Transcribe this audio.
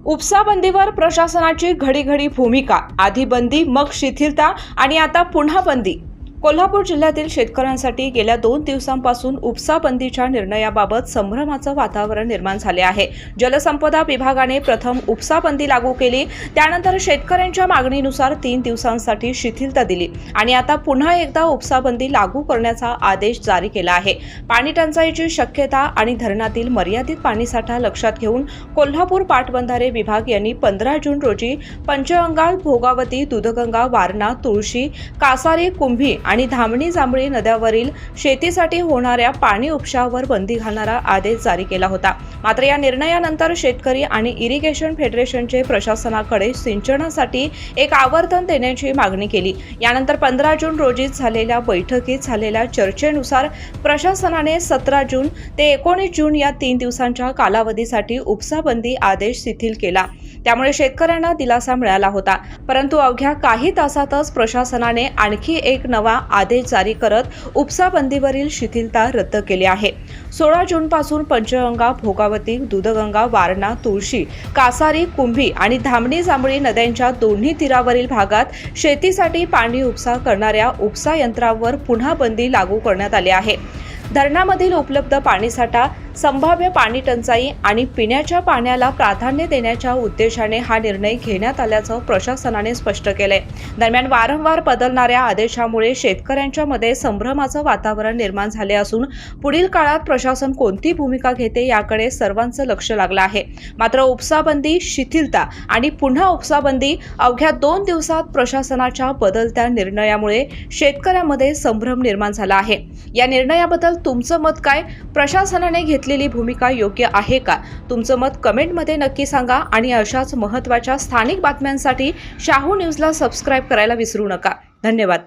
उपसा बंदीवर प्रशासनाची घडी भूमिका। आधी बंदी, मग शिथिलता आणि आता पुन्हा बंदी। कोल्हापूर जिल्ह्यातील शेतकऱ्यांसाठी गेल्या 2 दिवसांपासून उपसा बंदीच्या निर्णयाबाबत संभ्रमाचं वातावरण निर्माण झाले आहे। जलसंपदा विभागाने प्रथम उपसा बंदी लागू केली, त्यानंतर शेतकऱ्यांच्या मागणीनुसार 3 दिवसांसाठी शिथिलता दिली आणि आता पुन्हा एकदा उपसा बंदी लागू करण्याचा आदेश जारी केला आहे। पाणी टंचाईची शक्यता आणि धरणातील मर्यादित पाणीसाठा लक्षात घेऊन कोल्हापूर पाटबंधारे विभाग यांनी 15 जून रोजी पंचगंगा, भोगावती, दूधगंगा, वारणा, तुळशी, कासारी, कुंभी आणि धामणी जांभळी नद्यावरील शेतीसाठी होणाऱ्या पाणी उपशावर बंदी घालणारा आदेश जारी केला होता। मात्र या निर्णयानंतर शेतकरी आणि इरिगेशन फेडरेशनचे प्रशासनाकडे सिंचनासाठी एक आवर्तन देण्याची मागणी केली। यानंतर 15 जून रोजी झालेल्या बैठकीत झालेल्या चर्चेनुसार प्रशासनाने 17 जून ते 19 जून या 3 दिवसांच्या कालावधीसाठी उपसा बंदी आदेश शिथिल केला। त्यामुळे शेतकऱ्यांना दिलासा मिळाला होता, परंतु अवघ्या काही तासातच प्रशासनाने आणखी एक नवा आदेश जारी करत उपसा बंदीवरील शिथिलता रद्द केली आहे। 16 जून पासून पंचगंगा, भोगावती, दूधगंगा, वारणा, तुळशी, कासारी, कुंभी आणि धामणी जांभळी नद्यांच्या दोन्ही तीरावरील भागात शेतीसाठी पाणी उपसा करणाऱ्या उपसा यंत्रावर पुन्हा बंदी लागू करण्यात आली आहे। धरणामधील उपलब्ध पाणीसाठा, संभाव्य पाणी टंचाई आणि पिण्याच्या पाण्याला प्राधान्य देण्याच्या उद्देशाने हा निर्णय घेण्यात आल्याचं प्रशासनाने स्पष्ट केलंय। दरम्यान वारंवार बदलणाऱ्या आदेशामुळे शेतकऱ्यांच्या मध्ये संभ्रमाचं वातावरण निर्माण झाले असून पुढील काळात प्रशासन कोणती भूमिका घेते याकडे सर्वांचं लक्ष लागलं आहे। मात्र उपसाबंदी, शिथिलता आणि पुन्हा उपसाबंदी अवघ्या 2 दिवसात प्रशासनाच्या बदलत्या निर्णयामुळे शेतकऱ्यांमध्ये संभ्रम निर्माण झाला आहे। या निर्णयाबद्दल तुमचं मत काय? प्रशासनाने घेतलेली भूमिका योग्य आहे का? तुमचं मत कमेंटमध्ये नक्की सांगा आणि अशाच महत्त्वाच्या स्थानिक बातम्यांसाठी शाहू न्यूजला सबस्क्राइब करायला विसरू नका। धन्यवाद।